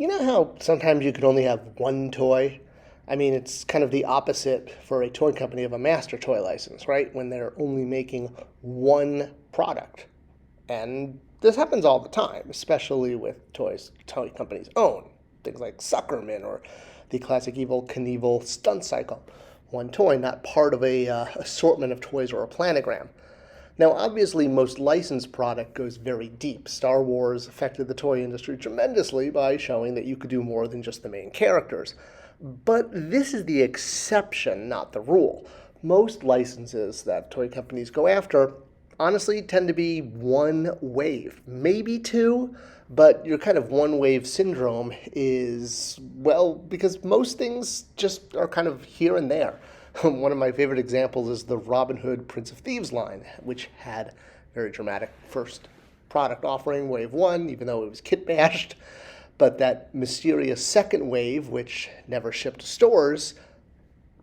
You know how sometimes you can only have one toy? I mean, it's kind of the opposite for a toy company of a master toy license, right? When they're only making one product. And this happens all the time, especially with toy companies own. Things like Suckerman or the classic Evil Knievel stunt cycle. One toy, not part of a assortment of toys or a planogram. Now, obviously, most licensed product goes very deep. Star Wars affected the toy industry tremendously by showing that you could do more than just the main characters. But this is the exception, not the rule. Most licenses that toy companies go after honestly tend to be one wave, maybe two, but your kind of one wave syndrome is, well, because most things just are kind of here and there. One of my favorite examples is the Robin Hood Prince of Thieves line, which had very dramatic first product offering, wave one, even though it was kit bashed. But that mysterious second wave, which never shipped to stores,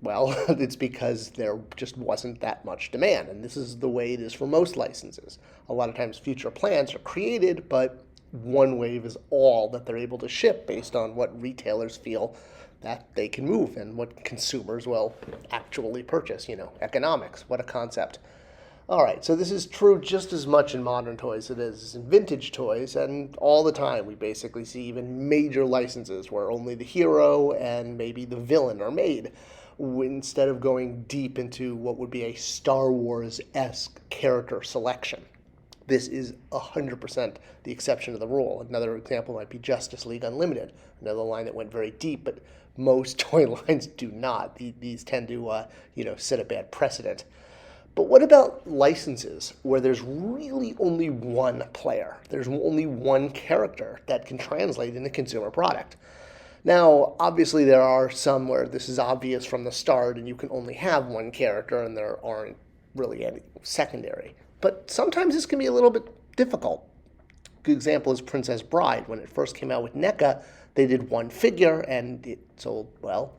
well, it's because there just wasn't that much demand. And this is the way it is for most licenses. A lot of times future plans are created, but one wave is all that they're able to ship based on what retailers feel that they can move and what consumers will actually purchase. Economics, what a concept. All right, so this is true just as much in modern toys as it is in vintage toys, and all the time we basically see even major licenses where only the hero and maybe the villain are made, instead of going deep into what would be a Star Wars-esque character selection. This is 100% the exception to the rule. Another example might be Justice League Unlimited, another line that went very deep, but most toy lines do not. These tend to, set a bad precedent. But what about licenses where there's really only one player? There's only one character that can translate into consumer product. Now, obviously, there are some where this is obvious from the start and you can only have one character and there aren't really any secondary. But sometimes this can be a little bit difficult. A good example is Princess Bride. When it first came out with NECA, they did one figure and it sold, well,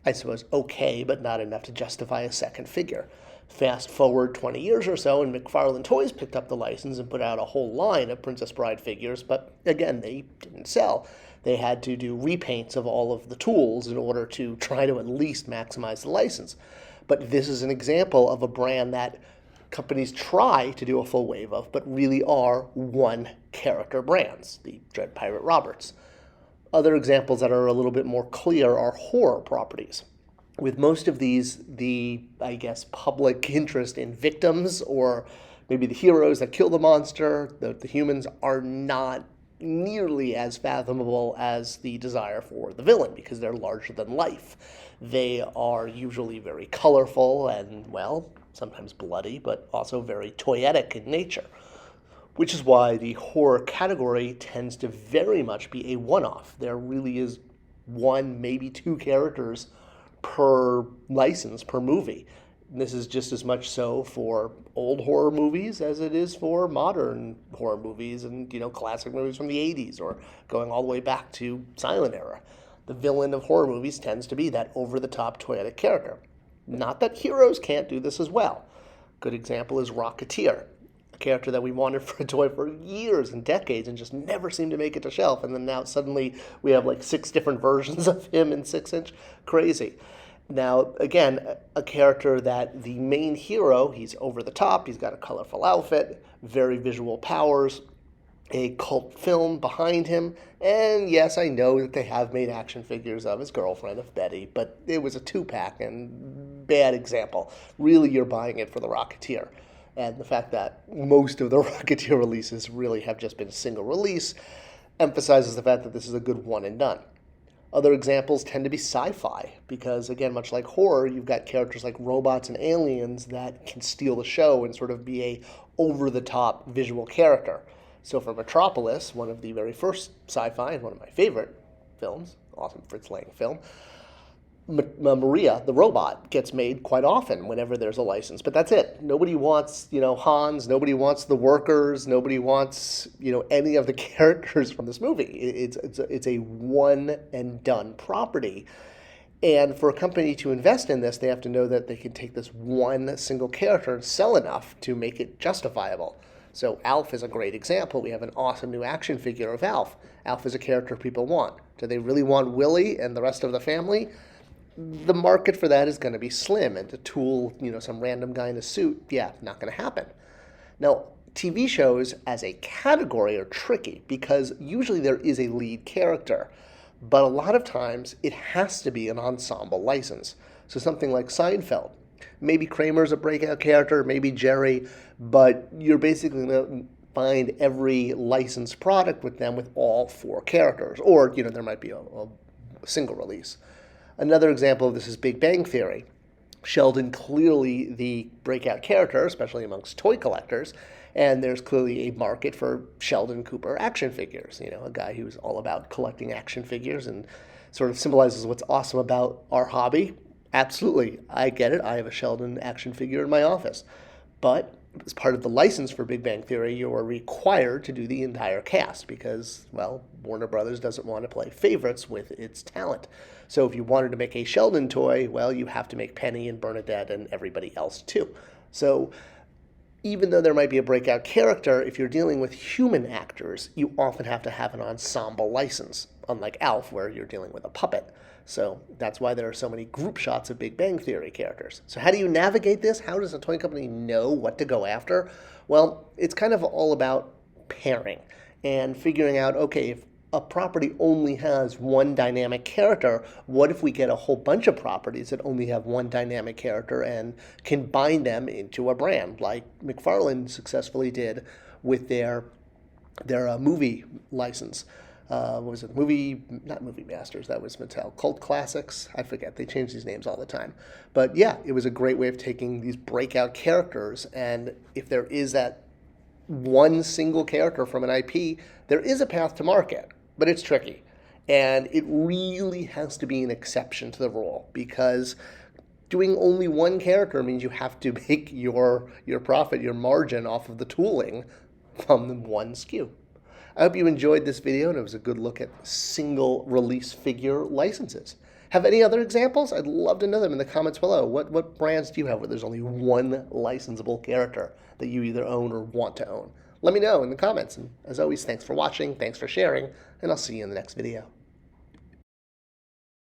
I suppose okay, but not enough to justify a second figure. Fast forward 20 years or so, and McFarlane Toys picked up the license and put out a whole line of Princess Bride figures, but again, they didn't sell. They had to do repaints of all of the tools in order to try to at least maximize the license. But this is an example of a brand that companies try to do a full wave of, but really are one character brands, the Dread Pirate Roberts. Other examples that are a little bit more clear are horror properties. With most of these, the, public interest in victims or maybe the heroes that kill the monster, the humans, are not nearly as fathomable as the desire for the villain because they're larger than life. They are usually very colorful and, well, sometimes bloody, but also very toyetic in nature, which is why the horror category tends to very much be a one-off. There really is one, maybe two characters per license, per movie. And this is just as much so for old horror movies as it is for modern horror movies and, classic movies from the 80s or going all the way back to silent era. The villain of horror movies tends to be that over-the-top toyetic character. Not that heroes can't do this as well. Good example is Rocketeer, a character that we wanted for a toy for years and decades and just never seemed to make it to shelf. And then now suddenly we have like 6 different versions of him in 6-inch. Crazy. Now, again, a character that the main hero, he's over the top, he's got a colorful outfit, very visual powers, a cult film behind him, and yes, I know that they have made action figures of his girlfriend, of Betty, but it was a 2-pack and bad example. Really, you're buying it for the Rocketeer. And the fact that most of the Rocketeer releases really have just been a single release emphasizes the fact that this is a good one and done. Other examples tend to be sci-fi because, again, much like horror, you've got characters like robots and aliens that can steal the show and sort of be a over-the-top visual character. So for Metropolis, one of the very first sci-fi and one of my favorite films, awesome Fritz Lang film, Maria, the robot, gets made quite often whenever there's a license. But that's it. Nobody wants, Hans. Nobody wants the workers. Nobody wants, any of the characters from this movie. It's a one and done property. And for a company to invest in this, they have to know that they can take this one single character and sell enough to make it justifiable. So Alf is a great example. We have an awesome new action figure of Alf. Alf is a character people want. Do they really want Willie and the rest of the family? The market for that is going to be slim, and to tool, some random guy in a suit, yeah, not going to happen. Now, TV shows as a category are tricky because usually there is a lead character, but a lot of times it has to be an ensemble license. So something like Seinfeld. Maybe Kramer's a breakout character, maybe Jerry, but you're basically going to find every licensed product with them with all 4 characters. Or, there might be a single release. Another example of this is Big Bang Theory. Sheldon clearly the breakout character, especially amongst toy collectors, and there's clearly a market for Sheldon Cooper action figures, a guy who's all about collecting action figures and sort of symbolizes what's awesome about our hobby. Absolutely, I get it. I have a Sheldon action figure in my office. But as part of the license for Big Bang Theory, you are required to do the entire cast because, well, Warner Brothers doesn't want to play favorites with its talent. So if you wanted to make a Sheldon toy, well, you have to make Penny and Bernadette and everybody else too. So even though there might be a breakout character, if you're dealing with human actors, you often have to have an ensemble license, unlike Alf, where you're dealing with a puppet. So that's why there are so many group shots of Big Bang Theory characters. So how do you navigate this? How does a toy company know what to go after? Well, it's kind of all about pairing and figuring out, okay, if a property only has one dynamic character, what if we get a whole bunch of properties that only have one dynamic character and combine them into a brand, like McFarlane successfully did with their movie license. What was it? Not Movie Masters, that was Mattel. Cult Classics? I forget. They change these names all the time. But yeah, it was a great way of taking these breakout characters, and if there is that one single character from an IP, there is a path to market, but it's tricky. And it really has to be an exception to the rule, because doing only one character means you have to make your profit, your margin off of the tooling from the one SKU. I hope you enjoyed this video and it was a good look at single release figure licenses. Have any other examples? I'd love to know them in the comments below. What brands do you have where there's only one licensable character that you either own or want to own? Let me know in the comments. And as always, thanks for watching, thanks for sharing, and I'll see you in the next video.